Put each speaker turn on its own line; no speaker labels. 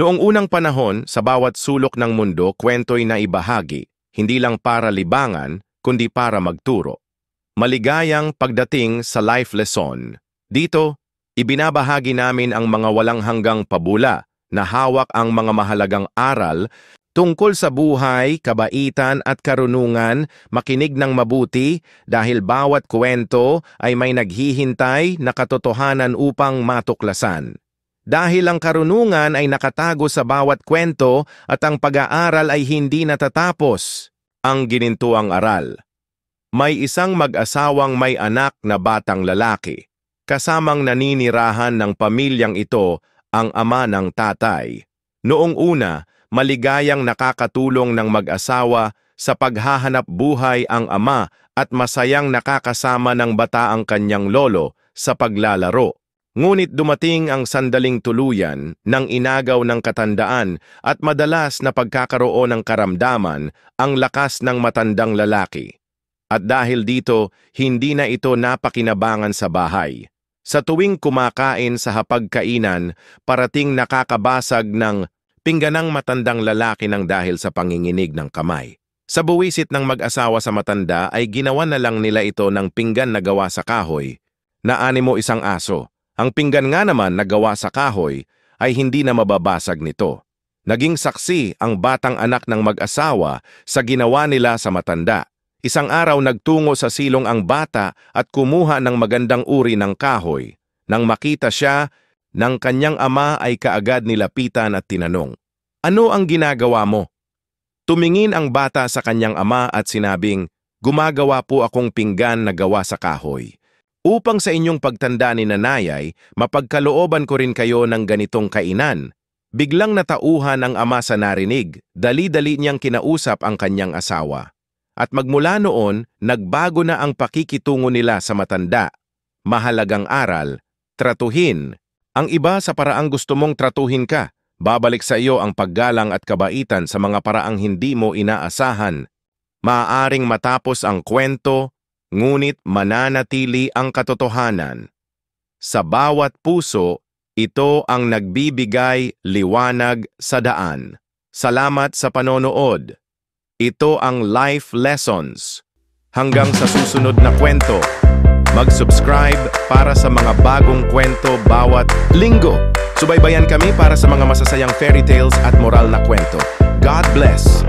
Noong unang panahon, sa bawat sulok ng mundo, kwento'y naibahagi, hindi lang para libangan, kundi para magturo. Maligayang pagdating sa life lesson. Dito, ibinabahagi namin ang mga walang hanggang pabula na hawak ang mga mahalagang aral tungkol sa buhay, kabaitan at karunungan. Makinig ng mabuti dahil bawat kwento ay may naghihintay na katotohanan upang matuklasan. Dahil ang karunungan ay nakatago sa bawat kwento at ang pag-aaral ay hindi natatapos. Ang ginintuang aral. May isang mag-asawang may anak na batang lalaki. Kasamang naninirahan ng pamilyang ito ang ama ng tatay. Noong una, maligayang nakakatulong ng mag-asawa sa paghahanap buhay ang ama at masayang nakakasama ng bata ang kanyang lolo sa paglalaro. Ngunit dumating ang sandaling tuluyan ng inagaw ng katandaan at madalas na pagkakaroon ng karamdaman ang lakas ng matandang lalaki. At dahil dito, hindi na ito napakinabangan sa bahay. Sa tuwing kumakain sa hapagkainan, parating nakakabasag ng pingganang matandang lalaki ng dahil sa panginginig ng kamay. Sa buwisit ng mag-asawa sa matanda ay ginawa na lang nila ito ng pinggan na gawa sa kahoy, na animo isang aso. Ang pinggan nga naman na gawa sa kahoy ay hindi na mababasag nito. Naging saksi ang batang anak ng mag-asawa sa ginawa nila sa matanda. Isang araw nagtungo sa silong ang bata at kumuha ng magandang uri ng kahoy. Nang makita siya ng kanyang ama ay kaagad nilapitan at tinanong, "Ano ang ginagawa mo?" Tumingin ang bata sa kanyang ama at sinabing, "Gumagawa po akong pinggan na gawa sa kahoy. Upang sa inyong pagtanda ni nanayay, mapagkalooban ko rin kayo ng ganitong kainan." Biglang natauhan ang ama sa narinig, dali-dali niyang kinausap ang kanyang asawa. At magmula noon, nagbago na ang pakikitungo nila sa matanda. Mahalagang aral, tratuhin. Ang iba sa paraang gusto mong tratuhin ka, babalik sa iyo ang paggalang at kabaitan sa mga paraang hindi mo inaasahan. Maaaring matapos ang kwento, ngunit mananatili ang katotohanan. Sa bawat puso, ito ang nagbibigay liwanag sa daan. Salamat sa panonood. Ito ang Life Lessons. Hanggang sa susunod na kwento, mag-subscribe para sa mga bagong kwento bawat linggo. Subaybayan kami para sa mga masasayang fairy tales at moral na kwento. God bless!